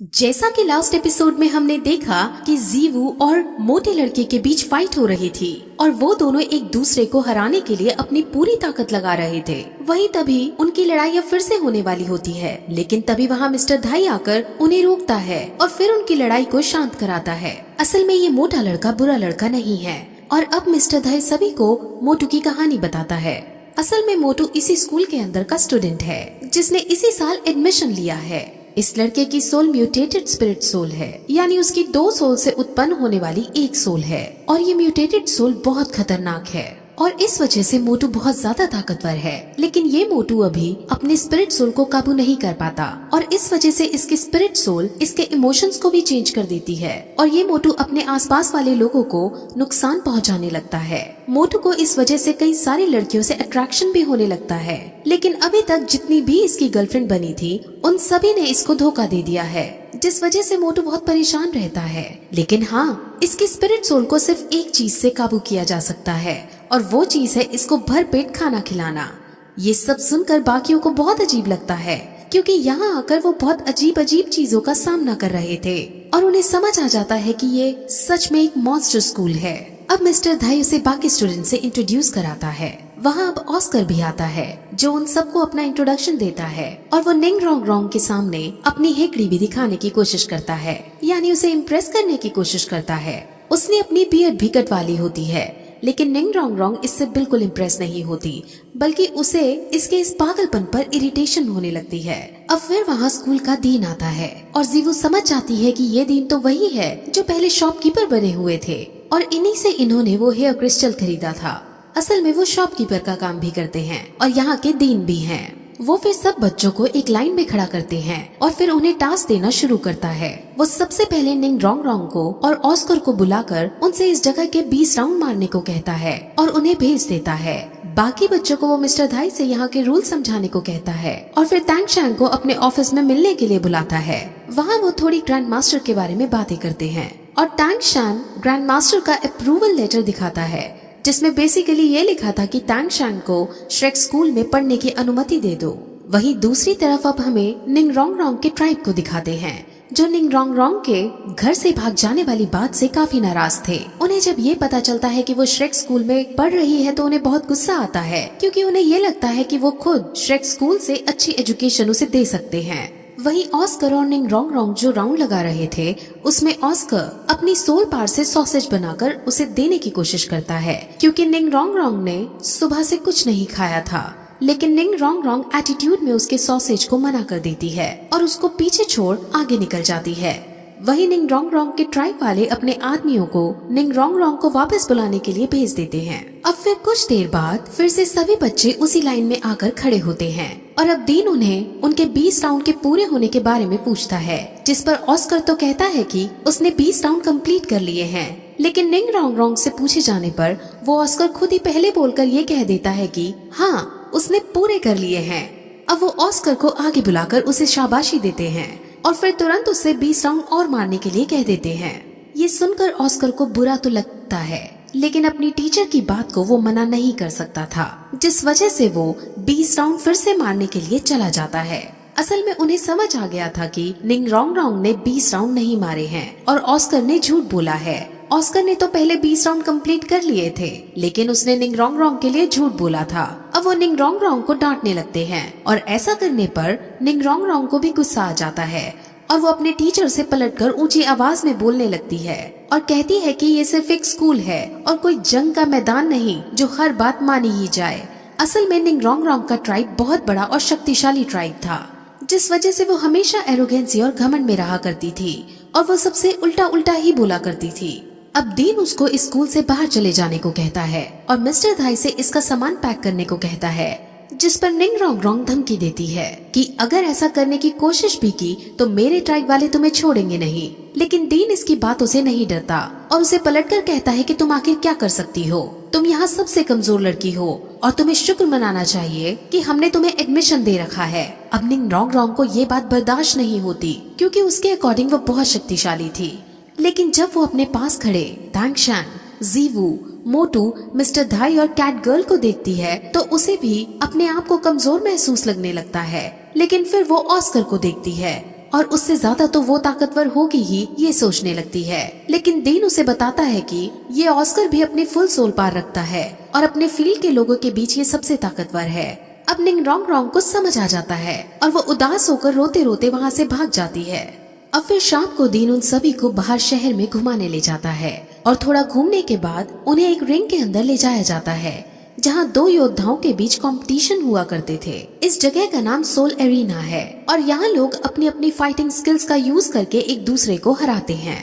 जैसा कि last episode में हमने देखा कि जीवू और मोटे लड़के के बीच फाइट हो रही थी और वो दोनों एक दूसरे को हराने के लिए अपनी पूरी ताकत लगा रहे थे। वहीं तभी उनकी लड़ाई अब फिर से होने वाली होती है, लेकिन तभी वहाँ मिस्टर धाई आकर उन्हें रोकता है और फिर उनकी लड़ाई को शांत कराता है। असल में ये मोटा लड़का बुरा लड़का नहीं है और अब मिस्टर धाई सभी को मोटू की कहानी बताता है। असल में मोटू इसी स्कूल के अंदर का स्टूडेंट है जिसने इसी साल एडमिशन लिया है। इस लड़के की सोल म्यूटेटेड स्पिरिट सोल है, यानी उसकी 2 सोल से उत्पन्न होने वाली एक सोल है और ये म्यूटेटेड सोल बहुत खतरनाक है और इस वजह से मोटू बहुत ज्यादा ताकतवर है। लेकिन ये मोटू अभी अपने स्पिरिट सोल को काबू नहीं कर पाता और इस वजह से इसकी स्पिरिट सोल इसके इमोशंस को भी चेंज कर देती है और ये मोटू अपने आसपास वाले लोगों को नुकसान पहुंचाने लगता है। मोटू को इस वजह से कई सारी लड़कियों से अट्रैक्शन भी होने लगता है, लेकिन अभी तक जितनी भी इसकी गर्लफ्रेंड बनी थी उन सभी ने इसको धोखा दे दिया है, जिस वजह से मोटू बहुत परेशान रहता है। लेकिन हाँ, इसकी स्पिरिट सोल को सिर्फ एक चीज से काबू किया जा सकता है और वो चीज है इसको भरपेट खाना खिलाना। ये सब सुनकर बाकियों को बहुत अजीब लगता है, क्योंकि यहाँ आकर वो बहुत अजीब अजीब चीजों का सामना कर रहे थे और उन्हें समझ आ जाता है कि ये सच में एक मॉन्स्टर स्कूल है। अब मिस्टर धाई उसे बाकी स्टूडेंट से इंट्रोड्यूस कराता है। वहाँ अब ऑस्कर भी आता है जो उन सबको अपना इंट्रोडक्शन देता है और वो निंग रोंग रोंग के सामने अपनी हेकड़ी भी दिखाने की कोशिश करता है, यानी उसे इम्प्रेस करने की कोशिश करता है। उसने अपनी बियर्ड भी कटवा ली होती है, लेकिन निंग रोंग रोंग इससे बिल्कुल इम्प्रेस नहीं होती, बल्कि उसे इसके इस पागलपन पर इरिटेशन होने लगती है। अब फिर वहाँ स्कूल का दिन आता है और जीवू समझ जाती है कि ये दिन तो वही है जो पहले शॉपकीपर बने हुए थे और इन्हीं से इन्होंने वो हेयर क्रिस्टल खरीदा था। असल में वो शॉपकीपर का काम भी करते हैं और यहाँ के डीन भी हैं। वो फिर सब बच्चों को एक लाइन में खड़ा करते हैं और फिर उन्हें टास्क देना शुरू करता है। वो सबसे पहले निंग रोंग रोंग को और ऑस्कर को बुलाकर उनसे इस जगह के 20 राउंड मारने को कहता है और उन्हें भेज देता है। बाकी बच्चों को वो मिस्टर धाई से यहाँ के रूल समझाने को कहता है और फिर टैंग शैंग को अपने ऑफिस में मिलने के लिए बुलाता है। वहाँ वो थोड़ी ग्रैंड मास्टर के बारे में बातें करते हैं और टैंग शैंग ग्रैंड मास्टर का अप्रूवल लेटर दिखाता है, जिसमें बेसिकली ये लिखा था कि टैंग शैंग को श्रेक स्कूल में पढ़ने की अनुमति दे दो। वहीं दूसरी तरफ अब हमें निंग रोंग रोंग के ट्राइब को दिखाते हैं, जो निंग रोंग रोंग के घर से भाग जाने वाली बात से काफी नाराज थे। उन्हें जब ये पता चलता है कि वो श्रेक स्कूल में पढ़ रही है तो उन्हें बहुत गुस्सा आता है, क्योंकि उन्हें ये लगता है कि वो खुद श्रेक स्कूल से अच्छी एजुकेशन उसे दे सकते हैं। वहीं ऑस्कर और निंग रोंग रोंग जो राउंड लगा रहे थे, उसमें ऑस्कर अपनी सोल पार से सॉसेज बनाकर उसे देने की कोशिश करता है, क्योंकि निंग रोंग रोंग ने सुबह से कुछ नहीं खाया था। लेकिन निंग रोंग रोंग एटीट्यूड में उसके सॉसेज को मना कर देती है और उसको पीछे छोड़ आगे निकल जाती है। वहीं निंग रोंग रोंग के ट्राइब वाले अपने आदमियों को निंग रोंग रोंग को वापस बुलाने के लिए भेज देते हैं। अब फिर कुछ देर बाद फिर से सभी बच्चे उसी लाइन में आकर खड़े होते हैं और अब डीन उन्हें उनके 20 राउंड के पूरे होने के बारे में पूछता है, जिस पर ऑस्कर तो कहता है कि उसने 20 राउंड कंप्लीट कर लिए हैं। लेकिन निंग रोंग रोंग से पूछे जाने पर वो ऑस्कर खुद ही पहले बोलकर ये कह देता है कि हाँ, उसने पूरे कर लिए हैं। अब वो ऑस्कर को आगे बुलाकर उसे शाबाशी देते हैं और फिर तुरंत उससे 20 राउंड और मारने के लिए कह देते हैं। ये सुनकर ऑस्कर को बुरा तो लगता है, लेकिन अपनी टीचर की बात को वो मना नहीं कर सकता था, जिस वजह से वो 20 राउंड फिर से मारने के लिए चला जाता है। असल में उन्हें समझ आ गया था कि निंग रोंग रोंग ने 20 राउंड नहीं मारे हैं और ऑस्कर ने झूठ बोला है। ऑस्कर ने तो पहले 20 राउंड कंप्लीट कर लिए थे, लेकिन उसने निंग रोंग रोंग के लिए झूठ बोला था। अब वो निंग रोंग रोंग को डांटने लगते हैं और ऐसा करने पर निंग रोंग रोंग को भी गुस्सा आ जाता है और वो अपने टीचर से पलटकर ऊंची आवाज में बोलने लगती है और कहती है कि ये सिर्फ एक स्कूल है और कोई जंग का मैदान नहीं जो हर बात मानी ही जाए। असल में निंग रोंग रोंग का ट्राइब बहुत बड़ा और शक्तिशाली ट्राइब था, जिस वजह से वो हमेशा एरोगेंसी और घमंड में रहा करती थी और वो सबसे उल्टा उल्टा ही बोला करती थी। अब डीन उसको इस स्कूल से बाहर चले जाने को कहता है और मिस्टर धाई से इसका सामान पैक करने को कहता है, जिस पर निंग रोंग रोंग धमकी देती है कि अगर ऐसा करने की कोशिश भी की तो मेरे ट्राइब वाले तुम्हें छोड़ेंगे नहीं। लेकिन डीन इसकी बातों से नहीं डरता और उसे पलटकर कहता है कि तुम आखिर क्या कर सकती हो, तुम यहाँ सबसे कमजोर लड़की हो और तुम्हें शुक्र मनाना चाहिए कि हमने तुम्हें एडमिशन दे रखा है। अब निंग रोंग रोंग को ये बात बर्दाश्त नहीं होती, क्योंकि उसके अकॉर्डिंग वो बहुत शक्तिशाली थी। लेकिन जब वो अपने पास खड़े टैंग शैंग, जीवू, मोटू, मिस्टर धाई और कैट गर्ल को देखती है तो उसे भी अपने आप को कमजोर महसूस लगने लगता है। लेकिन फिर वो ऑस्कर को देखती है और उससे ज्यादा तो वो ताकतवर होगी ही ये सोचने लगती है। लेकिन डीन उसे बताता है कि ये ऑस्कर भी अपने फुल सोल पार रखता है और अपने फील्ड के लोगों के बीच ये सबसे ताकतवर है। अब निंग रोंग रोंग को समझ आ जाता है और वो उदास होकर रोते रोते वहाँ से भाग जाती है। अब फिर शाम को डीन उन सभी को बाहर शहर में घुमाने ले जाता है और थोड़ा घूमने के बाद उन्हें एक रिंग के अंदर ले जाया जाता है जहाँ दो योद्धाओं के बीच कंपटीशन हुआ करते थे। इस जगह का नाम सोल एरिना है और यहाँ लोग अपनी अपनी फाइटिंग स्किल्स का यूज करके एक दूसरे को हराते हैं।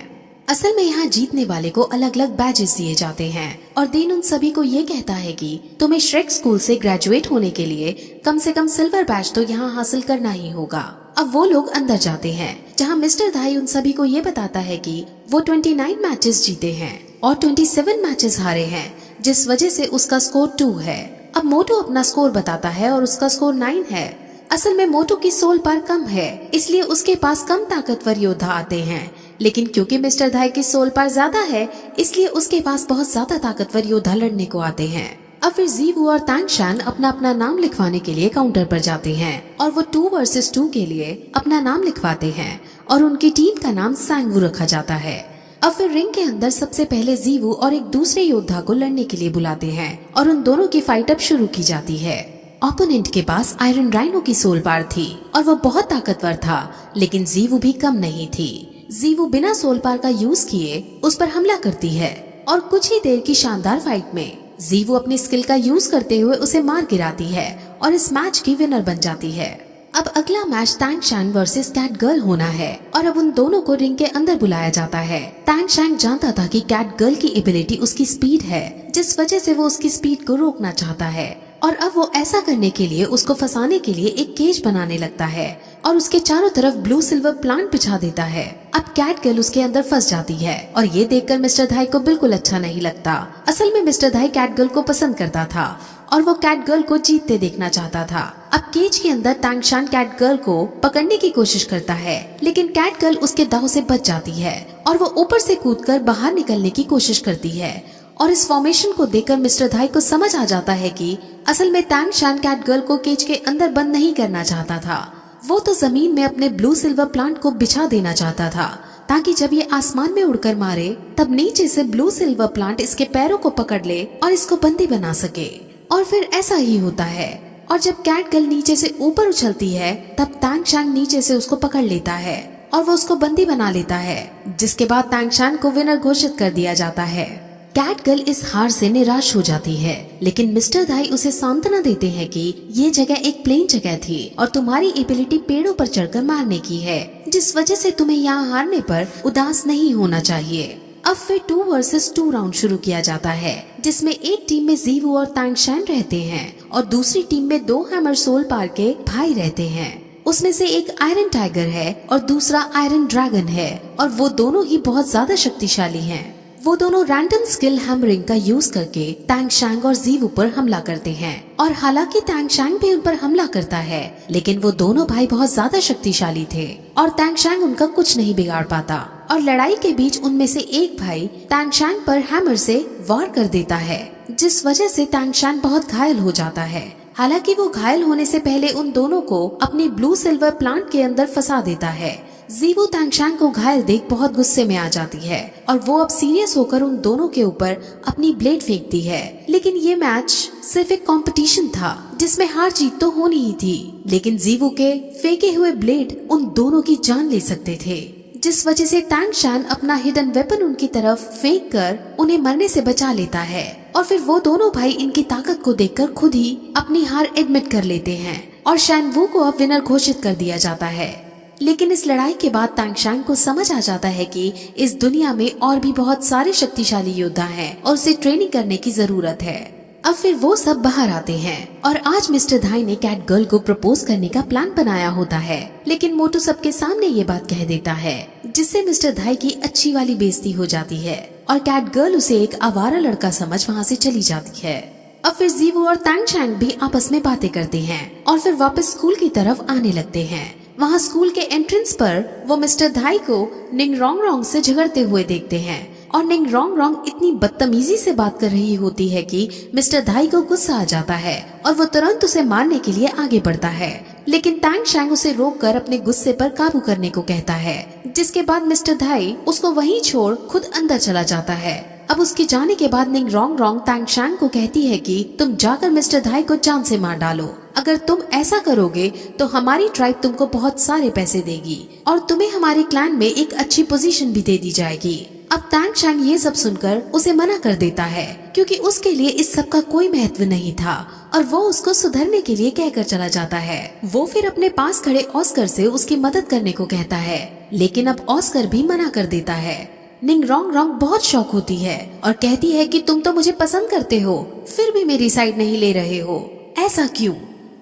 असल में यहाँ जीतने वाले को अलग अलग बैजेस दिए जाते हैं और डीन उन सभी को ये कहता है कि तुम्हें श्रेक स्कूल से ग्रेजुएट होने के लिए कम से कम सिल्वर बैज तो यहाँ हासिल करना ही होगा। अब वो लोग अंदर जाते हैं जहाँ मिस्टर धाई उन सभी को ये बताता है कि वो 29 मैचेस जीते हैं और 27 मैचेस हारे हैं, जिस वजह से उसका स्कोर 2 है। अब मोटो अपना स्कोर बताता है और उसका स्कोर 9 है। असल में मोटो की सोल पार कम है, इसलिए उसके पास कम ताकतवर योद्धा आते हैं, लेकिन क्योंकि मिस्टर धाई की सोल पार ज्यादा है इसलिए उसके पास बहुत ज्यादा ताकतवर योद्धा लड़ने को आते हैं। अब फिर जीवू और तांगशान अपना अपना नाम लिखवाने के लिए काउंटर पर जाते हैं और वो 2 वर्सेस 2 के लिए अपना नाम लिखवाते हैं और उनकी टीम का नाम सांगवू रखा जाता है। अब फिर रिंग के अंदर सबसे पहले जीवू और एक दूसरे योद्धा को लड़ने के लिए बुलाते हैं और उन दोनों की फाइट अब शुरू की जाती है। ओपोनेंट के पास आयरन राइनो की सोल पार थी और वो बहुत ताकतवर था, लेकिन जीवू भी कम नहीं थी। जीवू बिना सोल पार का यूज किए उस पर हमला करती है और कुछ ही देर की शानदार फाइट में जीवू अपनी स्किल का यूज करते हुए उसे मार गिराती है और इस मैच की विनर बन जाती है। अब अगला match Tangshan versus cat girl होना है और अब उन दोनों को रिंग के अंदर बुलाया जाता है। तांगशान जानता था कि कैट गर्ल की एबिलिटी उसकी स्पीड है, जिस वजह से वो उसकी स्पीड को रोकना चाहता है और अब वो ऐसा करने के लिए उसको फंसाने के लिए एक केज बनाने लगता है और उसके चारों तरफ ब्लू सिल्वर प्लांट बिछा देता है। अब कैट गर्ल उसके अंदर फंस जाती है और ये देखकर मिस्टर धाई को बिल्कुल अच्छा नहीं लगता। असल में मिस्टर धाई कैट गर्ल को पसंद करता था और वो कैट गर्ल को जीतते देखना चाहता था। अब केज के अंदर तांगशान कैट गर्ल को पकड़ने की कोशिश करता है, लेकिन कैट गर्ल उसके दाव से बच जाती है और वो ऊपर से कूदकर बाहर निकलने की कोशिश करती है। और इस फॉर्मेशन को देखकर मिस्टर धाई को समझ आ जाता है कि असल में तांगशान कैट गर्ल को केज के अंदर बंद नहीं करना चाहता था, वो तो जमीन में अपने ब्लू सिल्वर प्लांट को बिछा देना चाहता था ताकि जब ये आसमान में उड़कर मारे तब नीचे से ब्लू सिल्वर प्लांट इसके पैरों को पकड़ ले और इसको बंदी बना सके। और फिर ऐसा ही होता है और जब कैट गर्ल नीचे से ऊपर उछलती है तब तांगशान नीचे से उसको पकड़ लेता है और वो उसको बंदी बना लेता है, जिसके बाद तांगशान को विनर घोषित कर दिया जाता है। कैट गर्ल इस हार से निराश हो जाती है, लेकिन मिस्टर धाई उसे सांत्वना देते हैं कि ये जगह एक प्लेन जगह थी और तुम्हारी एबिलिटी पेड़ों पर चढ़कर मारने की है, जिस वजह से तुम्हें यहाँ हारने पर उदास नहीं होना चाहिए। अब फिर 2 वर्सेस 2 राउंड शुरू किया जाता है, जिसमें एक टीम में जीवू और तांगशान रहते हैं और दूसरी टीम में 2 हैमर सोल पार के भाई रहते हैं। उसमें से एक आयरन टाइगर है और दूसरा आयरन ड्रैगन है और वो दोनों ही बहुत ज्यादा शक्तिशाली हैं। वो दोनों रैंडम स्किल हैमरिंग का यूज करके तांगशान और जीवू पर हमला करते हैं और हालांकि तांगशान भी उन पर हमला करता है, लेकिन वो दोनों भाई बहुत ज्यादा शक्तिशाली थे और तांगशान उनका कुछ नहीं बिगाड़ पाता। और लड़ाई के बीच उनमें से एक भाई तांगशान पर हैमर से वार कर देता है, जिस वजह से तांगशान बहुत घायल हो जाता है। हालांकि वो घायल होने से पहले उन दोनों को अपनी ब्लू सिल्वर प्लांट के अंदर फंसा देता है। जीवू तांगशान को घायल देख बहुत गुस्से में आ जाती है और वो अब सीरियस होकर उन दोनों के ऊपर अपनी ब्लेड फेंकती है। लेकिन ये मैच सिर्फ एक कंपटीशन था जिसमें हार जीत तो होनी ही थी, लेकिन जीवू के फेंके हुए ब्लेड उन दोनों की जान ले सकते थे, जिस वजह से तांगशान अपना हिडन वेपन उनकी तरफ फेंक कर उन्हें मरने से बचा लेता है। और फिर वो दोनों भाई इनकी ताकत को देखकर खुद ही अपनी हार एडमिट कर लेते हैं और शैनवू को अब विनर घोषित कर दिया जाता है। लेकिन इस लड़ाई के बाद तांगशान को समझ आ जाता है कि इस दुनिया में और भी बहुत सारे शक्तिशाली योद्धा हैं और उसे ट्रेनिंग करने की जरूरत है। अब फिर वो सब बाहर आते हैं और आज मिस्टर धाई ने कैट गर्ल को प्रपोज करने का प्लान बनाया होता है, लेकिन मोटू सबके सामने ये बात कह देता है, जिससे मिस्टर धाई की अच्छी वाली बेइज्जती हो जाती है और कैट गर्ल उसे एक आवारा लड़का समझ वहाँ से चली जाती है। अब फिर जीवू और तांगशान भी आपस में बातें करते हैं और फिर वापस स्कूल की तरफ आने लगते हैं। वहाँ स्कूल के एंट्रेंस पर वो मिस्टर धाई को निंग रोंग रोंग से झगड़ते हुए देखते हैं और निंग रोंग रोंग इतनी बदतमीजी से बात कर रही होती है कि मिस्टर धाई को गुस्सा आ जाता है और वो तुरंत उसे मारने के लिए आगे बढ़ता है। लेकिन टैंग शैंग उसे रोककर अपने गुस्से पर काबू करने को कहता है, जिसके बाद मिस्टर धाई उसको वहीं छोड़ खुद अंदर चला जाता है। अब उसके जाने के बाद निंग रोंग रोंग टैंग शैंग को कहती है कि तुम जाकर मिस्टर धाई को जान से मार डालो। अगर तुम ऐसा करोगे तो हमारी ट्राइब तुमको बहुत सारे पैसे देगी और तुम्हें हमारे क्लैन में एक अच्छी पोजीशन भी दे दी जाएगी। अब टैंग शैंग ये सब सुनकर उसे मना कर देता है, क्योंकि उसके लिए इस सब का कोई महत्व नहीं था और वो उसको सुधरने के लिए कहकर चला जाता है। वो फिर अपने पास खड़े ऑस्कर से उसकी मदद करने को कहता है, लेकिन अब ऑस्कर भी मना कर देता है। निंग रोंग रोंग बहुत शौक होती है और कहती है कि तुम तो मुझे पसंद करते हो, फिर भी मेरी साइड नहीं ले रहे हो, ऐसा क्यों?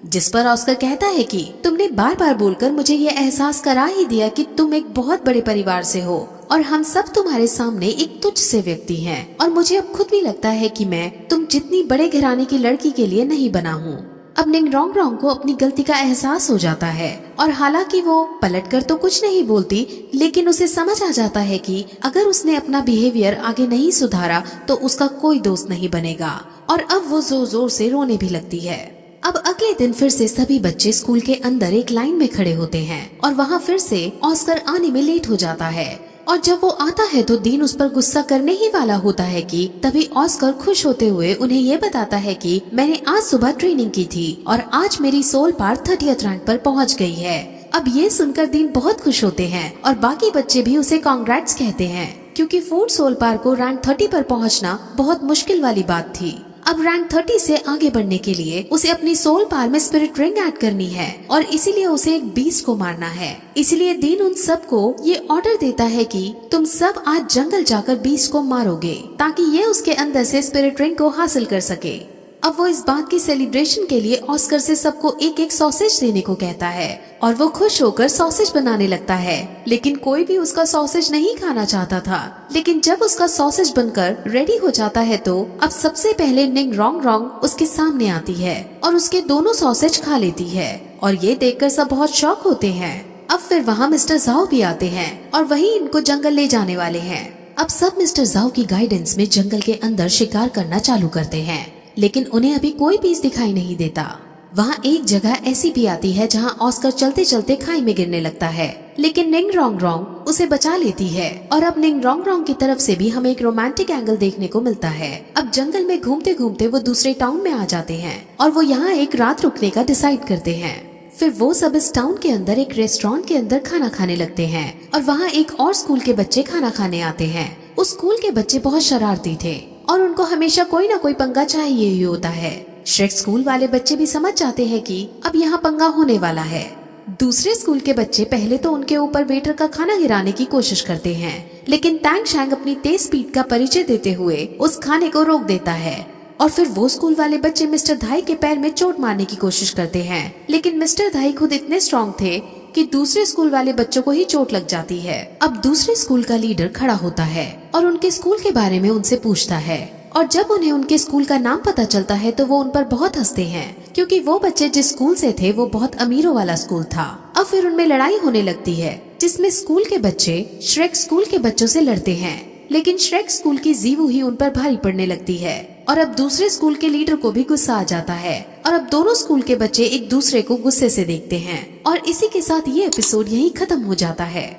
जिस पर ऑस्कर कहता है कि तुमने बार बार बोलकर मुझे ये एहसास करा ही दिया कि तुम एक बहुत बड़े परिवार से हो और हम सब तुम्हारे सामने एक तुच्छ से व्यक्ति हैं और मुझे अब खुद भी लगता है कि मैं तुम जितनी बड़े घराने की लड़की के लिए नहीं बना हूँ। अब निंग रोंग रोंग को अपनी गलती का एहसास हो जाता है और हालांकि वो पलटकर तो कुछ नहीं बोलती, लेकिन उसे समझ आ जाता है कि अगर उसने अपना बिहेवियर आगे नहीं सुधारा तो उसका कोई दोस्त नहीं बनेगा और अब वो जोर जोर से रोने भी लगती है। अब अगले दिन फिर से सभी बच्चे स्कूल के अंदर एक लाइन में खड़े होते हैं और वहाँ फिर से ऑस्कर आने में लेट हो जाता है और जब वो आता है तो डीन उस पर गुस्सा करने ही वाला होता है कि तभी ऑस्कर खुश होते हुए उन्हें ये बताता है कि मैंने आज सुबह ट्रेनिंग की थी और आज मेरी सोल पार 30th रैंक पर पहुंच गई है। अब ये सुनकर डीन बहुत खुश होते हैं और बाकी बच्चे भी उसे कांग्रेट्स कहते हैं, क्योंकि 4 सोल पार को रैंक 30 पर पहुंचना बहुत मुश्किल वाली बात थी। अब रैंक 30 से आगे बढ़ने के लिए उसे अपनी सोल पार में स्पिरिट रिंग ऐड करनी है और इसीलिए उसे एक बीस्ट को मारना है। इसीलिए डीन उन सबको ये ऑर्डर देता है कि तुम सब आज जंगल जाकर बीस्ट को मारोगे ताकि ये उसके अंदर से स्पिरिट रिंग को हासिल कर सके। अब वो इस बात की सेलिब्रेशन के लिए ऑस्कर से सबको एक एक सॉसेज देने को कहता है और वो खुश होकर सॉसेज बनाने लगता है, लेकिन कोई भी उसका सॉसेज नहीं खाना चाहता था। लेकिन जब उसका सॉसेज बनकर रेडी हो जाता है तो अब सबसे पहले निंग रोंग रोंग उसके सामने आती है और उसके दोनों सॉसेज खा लेती है और ये देखकर सब बहुत शॉक होते हैं। अब फिर वहाँ मिस्टर जाओ भी आते हैं और वही इनको जंगल ले जाने वाले हैं। अब सब मिस्टर जाओ की गाइडेंस में जंगल के अंदर शिकार करना चालू करते हैं, लेकिन उन्हें अभी कोई पीस दिखाई नहीं देता। वहाँ एक जगह ऐसी भी आती है जहाँ ऑस्कर चलते चलते खाई में गिरने लगता है, लेकिन निंग रोंग रोंग उसे बचा लेती है और अब निंग रोंग रोंग की तरफ से भी हमें एक रोमांटिक एंगल देखने को मिलता है। अब जंगल में घूमते घूमते वो दूसरे टाउन में आ जाते हैं और वो यहाँ एक रात रुकने का डिसाइड करते हैं। फिर वो सब इस टाउन के अंदर एक रेस्टोरेंट के अंदर खाना खाने लगते हैं और वहाँ एक और स्कूल के बच्चे खाना खाने आते हैं। उस स्कूल के बच्चे बहुत शरारती थे और उनको हमेशा कोई ना कोई पंगा चाहिए ही होता है। श्रेक स्कूल वाले बच्चे भी समझ जाते हैं कि अब यहाँ पंगा होने वाला है। दूसरे स्कूल के बच्चे पहले तो उनके ऊपर वेटर का खाना गिराने की कोशिश करते हैं, लेकिन टैंग शैंग अपनी तेज स्पीड का परिचय देते हुए उस खाने को रोक देता है और फिर वो स्कूल वाले बच्चे मिस्टर धाई के पैर में चोट मारने की कोशिश करते हैं, लेकिन मिस्टर धाई खुद इतने स्ट्रॉन्ग थे कि दूसरे स्कूल वाले बच्चों को ही चोट लग जाती है। अब दूसरे स्कूल का लीडर खड़ा होता है और उनके स्कूल के बारे में उनसे पूछता है और जब उन्हें उनके स्कूल का नाम पता चलता है तो वो उन पर बहुत हंसते हैं, क्योंकि वो बच्चे जिस स्कूल से थे वो बहुत अमीरों वाला स्कूल था। अब फिर उनमें लड़ाई होने लगती है जिसमें स्कूल के बच्चे श्रेक स्कूल के बच्चों से लड़ते हैं, लेकिन श्रेक स्कूल की जीवू ही उन पर भारी पड़ने लगती है और अब दूसरे स्कूल के लीडर को भी गुस्सा आ जाता है और अब दोनों स्कूल के बच्चे एक दूसरे को गुस्से से देखते हैं और इसी के साथ ये एपिसोड यहीं खत्म हो जाता है।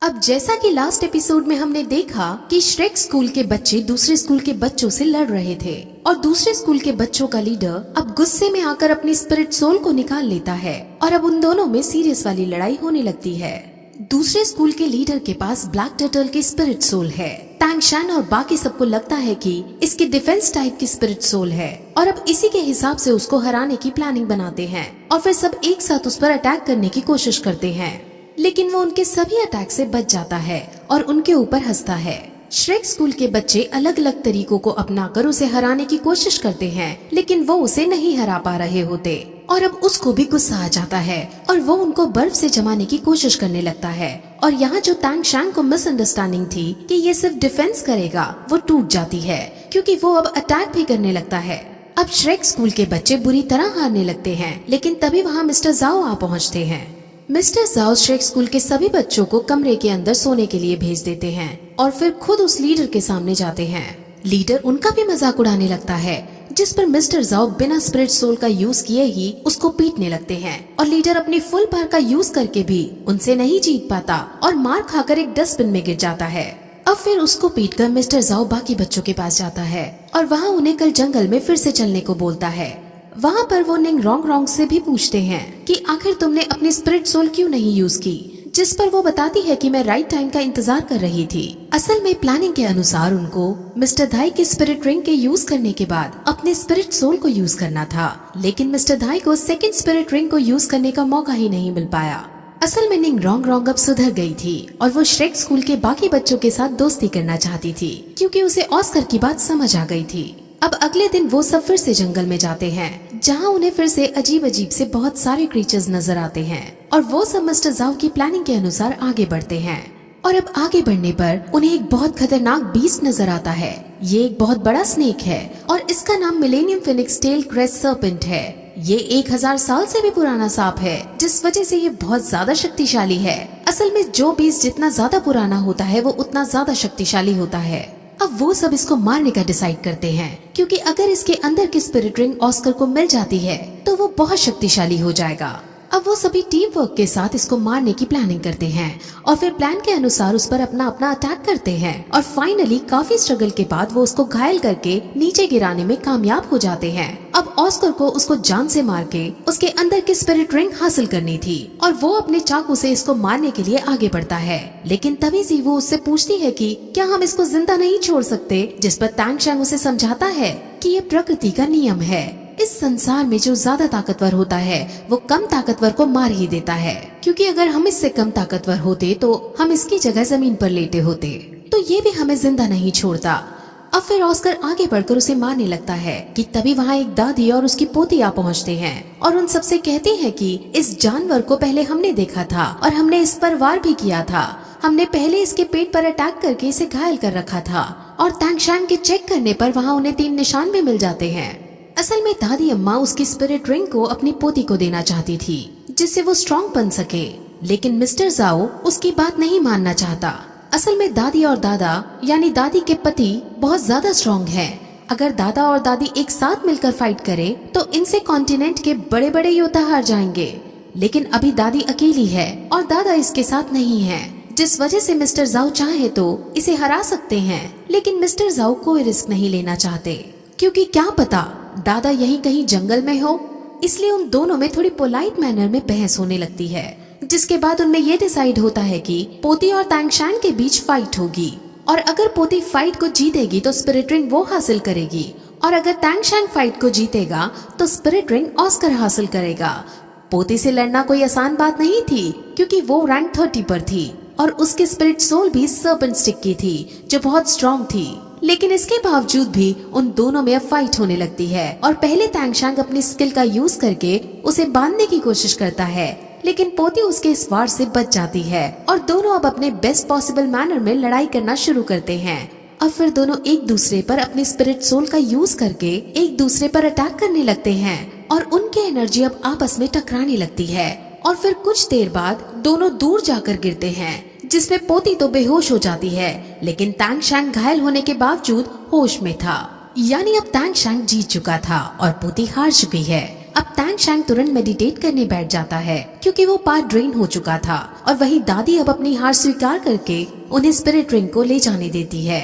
अब जैसा कि लास्ट एपिसोड में हमने देखा कि श्रेक स्कूल के बच्चे दूसरे स्कूल के बच्चों से लड़ रहे थे और दूसरे स्कूल के बच्चों का लीडर अब गुस्से में आकर अपनी स्पिरिट सोल को निकाल लेता है और अब उन दोनों में सीरियस वाली लड़ाई होने लगती है। दूसरे स्कूल के लीडर के पास ब्लैक टर्टल की स्पिरिट सोल है। टैंग शैन और बाकी सबको लगता है कि इसकी डिफेंस टाइप की स्पिरिट सोल है और अब इसी के हिसाब से उसको हराने की प्लानिंग बनाते हैं और फिर सब एक साथ उस पर अटैक करने की कोशिश करते हैं, लेकिन वो उनके सभी अटैक से बच जाता है और उनके ऊपर हंसता है। श्रेक स्कूल के बच्चे अलग अलग तरीकों को अपनाकर उसे हराने की कोशिश करते हैं, लेकिन वो उसे नहीं हरा पा रहे होते और अब उसको भी गुस्सा आ जाता है और वो उनको बर्फ से जमाने की कोशिश करने लगता है और यहाँ जो टैंग शैंग को मिसअंडरस्टैंडिंग थी कि ये सिर्फ डिफेंस करेगा वो टूट जाती है, क्योंकि वो अब अटैक भी करने लगता है। अब श्रेक स्कूल के बच्चे बुरी तरह हारने लगते हैं, लेकिन तभी वहाँ मिस्टर जाओ आ पहुँचते हैं। मिस्टर जाओ श्रेक स्कूल के सभी बच्चों को कमरे के अंदर सोने के लिए भेज देते हैं और फिर खुद उस लीडर के सामने जाते हैं। लीडर उनका भी मजाक उड़ाने लगता है, जिस पर मिस्टर जाओ बिना स्पिरिट सोल का यूज किए ही उसको पीटने लगते हैं और लीडर अपनी फुल पावर का यूज करके भी उनसे नहीं जीत पाता और मार खाकर एक डस्टबिन में गिर जाता है। अब फिर उसको पीटकर मिस्टर जाओ बाकी बच्चों के पास जाता है और वहाँ उन्हें कल जंगल में फिर से चलने को बोलता है। वहाँ पर वो निंग रोंग से भी पूछते हैं कि आखिर तुमने अपनी स्पिरिट सोल क्यों नहीं यूज की, जिस पर वो बताती है कि मैं राइट टाइम का इंतजार कर रही थी। असल में प्लानिंग के अनुसार उनको मिस्टर धाई की स्पिरिट रिंग के यूज करने के बाद अपने स्पिरिट सोल को यूज करना था, लेकिन मिस्टर धाई को सेकंड स्पिरिट रिंग को यूज करने का मौका ही नहीं मिल पाया। असल में निंग रोंग अब सुधर गई थी और वो श्रेक स्कूल के बाकी बच्चों के साथ दोस्ती करना चाहती थी क्योंकि उसे ऑस्कर की बात समझ आ गई थी। अब अगले दिन वो सब फिर से जंगल में जाते हैं जहाँ उन्हें फिर से अजीब अजीब से बहुत सारे क्रीचर्स नजर आते हैं और वो सब मिस्टर जाओ की प्लानिंग के अनुसार आगे बढ़ते हैं। और अब आगे बढ़ने पर उन्हें एक बहुत खतरनाक बीस्ट नजर आता है। ये एक बहुत बड़ा स्नेक है और इसका नाम millennium phoenix tail crest serpent है। ये 1000 साल से भी पुराना सांप है, जिस वजह से ये बहुत ज्यादा शक्तिशाली है। असल में जो बीस्ट जितना ज्यादा पुराना होता है वो उतना ज्यादा शक्तिशाली होता है। अब वो सब इसको मारने का डिसाइड करते हैं क्योंकि अगर इसके अंदर की स्पिरिट रिंग ऑस्कर को मिल जाती है तो वो बहुत शक्तिशाली हो जाएगा। अब वो सभी टीम वर्क के साथ इसको मारने की प्लानिंग करते हैं और फिर प्लान के अनुसार उस पर अपना अटैक करते हैं और फाइनली काफी स्ट्रगल के बाद वो उसको घायल करके नीचे गिराने में कामयाब हो जाते हैं। अब ऑस्कर को उसको जान से मार के उसके अंदर की स्पिरिट रिंग हासिल करनी थी और वो अपने चाकू से इसको मारने के लिए आगे बढ़ता है, लेकिन तभी जीवू उससे पूछती है कि क्या हम इसको जिंदा नहीं छोड़ सकते, जिस पर तांग शैंग उसे समझाता है कि ये प्रकृति का नियम है। इस संसार में जो ज्यादा ताकतवर होता है वो कम ताकतवर को मार ही देता है, क्योंकि अगर हम इससे कम ताकतवर होते तो हम इसकी जगह जमीन पर लेटे होते, तो ये भी हमें जिंदा नहीं छोड़ता। अब फिर ऑस्कर आगे बढ़कर उसे मारने लगता है कि तभी वहाँ एक दादी और उसकी पोती आ पहुँचते हैं और उन सबसे कहते हैं कि इस जानवर को पहले हमने देखा था और हमने इस पर वार भी किया था। हमने पहले इसके पेट पर अटैक करके इसे घायल कर रखा था और तांग शैंग के चेक करने पर वहाँ उन्हें 3 निशान भी मिल जाते हैं। असल में दादी अम्मा उसकी स्पिरिट रिंग को अपनी पोती को देना चाहती थी जिससे वो स्ट्रॉन्ग बन सके, लेकिन मिस्टर जाओ उसकी बात नहीं मानना चाहता। असल में दादी और दादा यानी दादी के पति बहुत ज्यादा स्ट्रॉन्ग हैं। अगर दादा और दादी एक साथ मिलकर फाइट करें तो इनसे कॉन्टिनेंट के बड़े बड़े योद्धा हार जाएंगे, लेकिन अभी दादी अकेली है और दादा इसके साथ नहीं है, जिस वजह से मिस्टर जाओ चाहे तो इसे हरा सकते हैं, लेकिन मिस्टर जाओ कोई रिस्क नहीं लेना चाहते क्योंकि क्या पता दादा यहीं कहीं जंगल में हो। इसलिए उन दोनों में थोड़ी पोलाइट मैनर में बहस होने लगती है, जिसके बाद उनमें ये डिसाइड होता है कि पोती और तांग शैंग के बीच फाइट होगी और अगर पोती फाइट को जीतेगी तो स्पिरिट रिंग वो हासिल करेगी और अगर तांग शैंग फाइट को जीतेगा तो स्पिरिट रिंग ऑस्कर हासिल करेगा। पोती से लड़ना कोई आसान बात नहीं थी क्योंकि वो रैंक 30 पर थी और उसकी स्पिरिट सोल भी सर्पेंट स्टिक की थी जो बहुत स्ट्रॉन्ग थी, लेकिन इसके बावजूद भी उन दोनों में अब फाइट होने लगती है और पहले तांग शैंग अपनी स्किल का यूज करके उसे बांधने की कोशिश करता है, लेकिन पोती उसके इस वार से बच जाती है और दोनों अब अपने बेस्ट पॉसिबल मैनर में लड़ाई करना शुरू करते हैं। अब फिर दोनों एक दूसरे पर अपनी स्पिरिट सोल का यूज करके एक दूसरे पर अटैक करने लगते हैं और उनकी एनर्जी अब आपस में टकराने लगती है और फिर कुछ देर बाद दोनों दूर जाकर गिरते हैं, जिसमें पोती तो बेहोश हो जाती है, लेकिन तांग शैंग घायल होने के बावजूद होश में था। यानी अब तांग शैंग जीत चुका था और पोती हार चुकी है। अब तांग शैंग तुरंत मेडिटेट करने बैठ जाता है क्योंकि वो पार्ट ड्रेन हो चुका था और वही दादी अब अपनी हार स्वीकार करके उन्हें स्पिरिट रिंग को ले जाने देती है।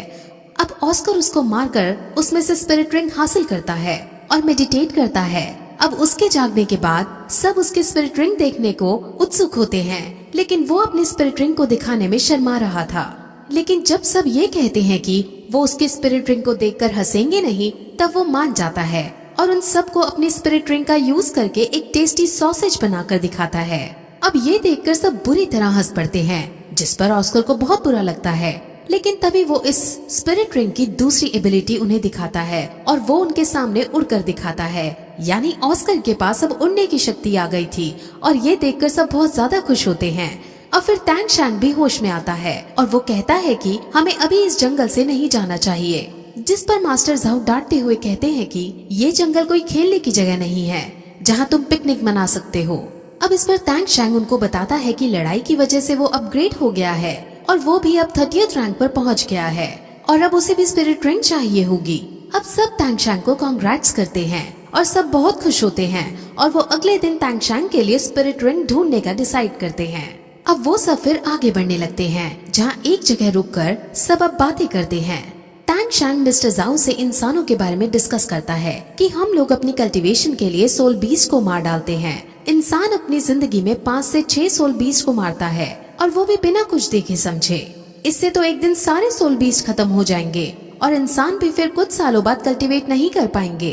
अब ऑस्कर उसको मारकर उसमें से स्पिरिट रिंग हासिल करता है और मेडिटेट करता है। अब उसके जागने के बाद सब उसके स्पिरिट रिंग देखने को उत्सुक होते हैं, लेकिन वो अपनी स्पिरिट रिंग को दिखाने में शर्मा रहा था। लेकिन जब सब ये कहते हैं कि वो उसके स्पिरिट रिंग को देखकर हंसेंगे नहीं, तब वो मान जाता है और उन सबको अपनी स्पिरिट रिंग का यूज करके एक टेस्टी सॉसेज बनाकर दिखाता है। अब ये देखकर सब बुरी तरह हंस पड़ते हैं, जिस पर ऑस्कर को बहुत बुरा लगता है, लेकिन तभी वो इस स्पिरिट रिंग की दूसरी एबिलिटी उन्हें दिखाता है और वो उनके सामने उड़कर दिखाता है। यानी ऑस्कर के पास अब उड़ने की शक्ति आ गई थी और ये देखकर सब बहुत ज्यादा खुश होते हैं। अब फिर तांग शैंग भी होश में आता है और वो कहता है कि हमें अभी इस जंगल से नहीं जाना चाहिए, जिस पर मास्टर जाओ डांटते हुए कहते हैं कि ये जंगल कोई खेलने की जगह नहीं है जहाँ तुम पिकनिक मना सकते हो। अब इस पर तांग शैंग उनको बताता है कि लड़ाई की वजह से वो अपग्रेड हो गया है और वो भी अब 30th रैंक पर पहुंच गया है और अब उसे भी स्पिरिट रिंग चाहिए होगी। अब सब तैंगशैंग को कांग्रेट्स करते हैं और सब बहुत खुश होते हैं और वो अगले दिन तैंगशैंग के लिए स्पिरिट रिंग ढूंढने का डिसाइड करते हैं। अब वो सब फिर आगे बढ़ने लगते हैं, जहाँ एक जगह रुककर सब अब बातें करते हैं। तैंगशैंग मिस्टर जाओ से इंसानों के बारे में डिस्कस करता है कि हम लोग अपनी कल्टीवेशन के लिए सोल बीस्ट को मार डालते हैं। इंसान अपनी जिंदगी में 5 से 6 सोल बीस्ट को मारता है और वो भी बिना कुछ देखे समझे। इससे तो एक दिन सारे सोल बीस्ट खत्म हो जाएंगे और इंसान भी फिर कुछ सालों बाद कल्टीवेट नहीं कर पाएंगे।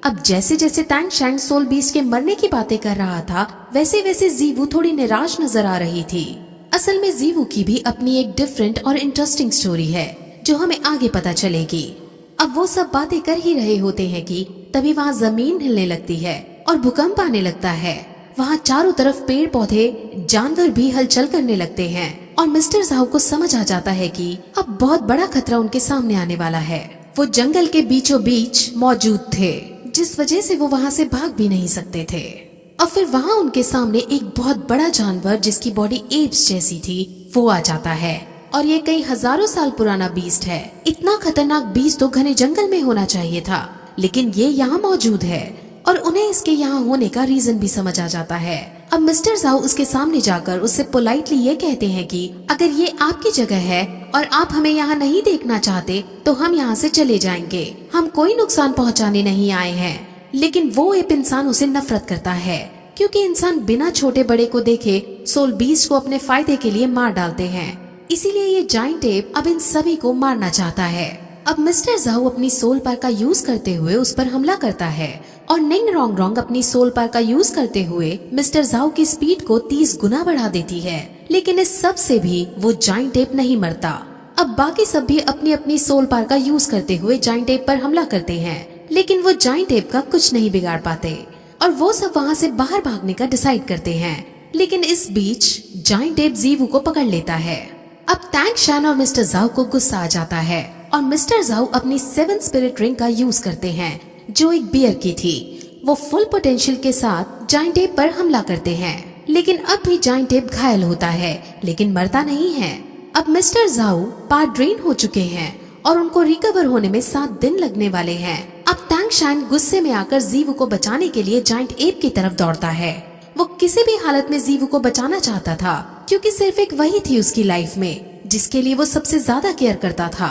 अब जैसे जैसे तैंगशैंग सोल बीस्ट के मरने की बातें कर रहा था, वैसे वैसे जीवू थोड़ी निराश नजर आ रही थी। असल में जीवू की भी अपनी एक डिफरेंट और इंटरेस्टिंग स्टोरी है जो हमें आगे पता चलेगी। अब वो सब बातें कर ही रहे होते हैं कि तभी वहाँ जमीन हिलने लगती है और भूकंप आने लगता है। वहाँ चारों तरफ पेड़ पौधे जानवर भी हलचल करने लगते हैं और मिस्टर जाओ को समझ आ जाता है कि अब बहुत बड़ा खतरा उनके सामने आने वाला है। वो जंगल के बीचों बीच मौजूद थे, जिस वजह से वो वहाँ से भाग भी नहीं सकते थे। और फिर वहाँ उनके सामने एक बहुत बड़ा जानवर जिसकी बॉडी एप्स जैसी थी वो आ जाता है और ये कई हजारों साल पुराना बीस्ट है। इतना खतरनाक बीस्ट तो घने जंगल में होना चाहिए था, लेकिन ये यहाँ मौजूद है और उन्हें इसके यहाँ होने का रीजन भी समझ आ जाता है। अब मिस्टर जाओ उसके सामने जाकर उससे पोलाइटली ये कहते हैं कि अगर ये आपकी जगह है और आप हमें यहाँ नहीं देखना चाहते तो हम यहाँ से चले जाएंगे। हम कोई नुकसान पहुँचाने नहीं आए हैं। लेकिन वो एप इंसानों से नफरत करता है क्योंकि इंसान बिना छोटे बड़े को देखे सोल बीस्ट को अपने फायदे के लिए मार डालते हैं। इसीलिए ये जाइंट एप अब इन सभी को मारना चाहता है। अब मिस्टर जाओ अपनी सोल पावर का यूज करते हुए उस पर हमला करता है और निंग रोंग रोंग अपनी सोल पावर का यूज करते हुए मिस्टर जाओ की स्पीड को 30 गुना बढ़ा देती है। लेकिन इस सब से भी वो जाइंट एप नहीं मरता। अब बाकी सब भी अपनी अपनी सोल पावर का यूज करते हुए जाइंट एप पर हमला करते हैं, लेकिन वो जाइंट एप का कुछ नहीं बिगाड़ पाते और वो सब वहाँ से बाहर भागने का डिसाइड करते हैं। लेकिन इस बीच जाइंट एप जीवू को पकड़ लेता है। अब तैंगशैंग और मिस्टर जाओ को गुस्सा आ जाता है और मिस्टर जाओ अपनी 7 स्पिरिट रिंग का यूज करते हैं जो एक बियर की थी। वो फुल पोटेंशियल के साथ जाइंट एप पर हमला करते हैं, लेकिन अब भी जाइंट एप घायल होता है लेकिन मरता नहीं है। अब मिस्टर जाओ पार्ट ड्रेन हो चुके हैं और उनको रिकवर होने में 7 दिन लगने वाले हैं। अब तैंगशैंग गुस्से में आकर जीवू को बचाने के लिए जाइंट एप की तरफ दौड़ता है। वो किसी भी हालत में जीवू को बचाना चाहता था क्योंकि सिर्फ एक वही थी उसकी लाइफ में जिसके लिए वो सबसे ज्यादा केयर करता था।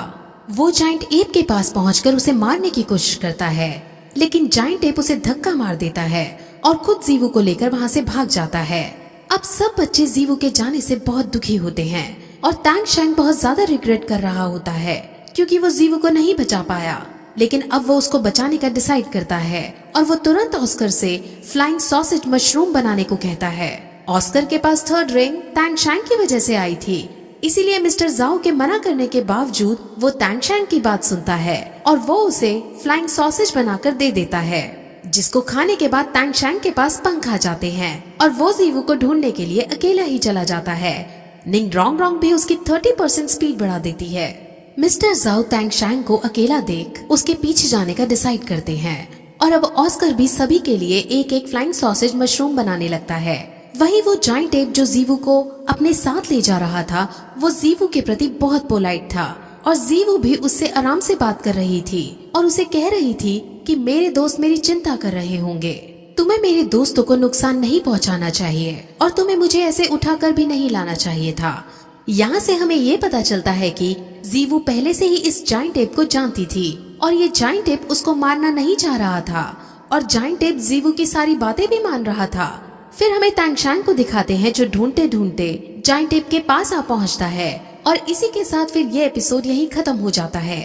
वो जाइंट एप के पास पहुंचकर उसे मारने की कोशिश करता है, लेकिन जाइंट एप उसे धक्का मार देता है और खुद जीवू को लेकर वहाँ से भाग जाता है। अब सब बच्चे जीवू के जाने से बहुत दुखी होते हैं और तैंगशैंग बहुत ज्यादा रिग्रेट कर रहा होता है क्योंकि वो जीवू को नहीं बचा पाया। लेकिन अब वो उसको बचाने का डिसाइड करता है और वो तुरंत ऑस्कर से फ्लाइंग सॉसेज मशरूम बनाने को कहता है। ऑस्कर के पास 3rd रिंग तैंगशैंग की वजह से आई थी, इसीलिए मिस्टर जाओ के मना करने के बावजूद वो तैंगशैंग की बात सुनता है और वो उसे फ्लाइंग सॉसेज बनाकर दे देता है, जिसको खाने के बाद तैंगशैंग के पास पंख आ जाते हैं और वो जीवू को ढूंढने के लिए अकेला ही चला जाता है। निंग रोंग रोंग भी उसकी 30% स्पीड बढ़ा देती है। मिस्टर जाओ तैंगशैंग को अकेला देख उसके पीछे जाने का डिसाइड करते हैं और अब ऑस्कर भी सभी के लिए एक एक फ्लाइंग सॉसेज मशरूम बनाने लगता है। वहीं वो जाइंट एप जो जीवू को अपने साथ ले जा रहा था वो जीवू के प्रति बहुत पोलाइट था और जीवू भी उससे आराम से बात कर रही थी और उसे कह रही थी कि मेरे दोस्त मेरी चिंता कर रहे होंगे, तुम्हें मेरे दोस्तों को नुकसान नहीं पहुंचाना चाहिए और तुम्हें मुझे ऐसे उठाकर भी नहीं लाना चाहिए था। यहाँ से हमें ये पता चलता है कि जीवू पहले से ही इस जाइंट एप को जानती थी और ये जाइंट एप उसको मारना नहीं चाह रहा था और जाइंट एप जीवू की सारी बातें भी मान रहा था। फिर हमें तैंगशैंग को दिखाते हैं जो ढूंढते ढूंढते जाइंट एप के पास आ पहुंचता है और इसी के साथ फिर ये एपिसोड यहीं खत्म हो जाता है।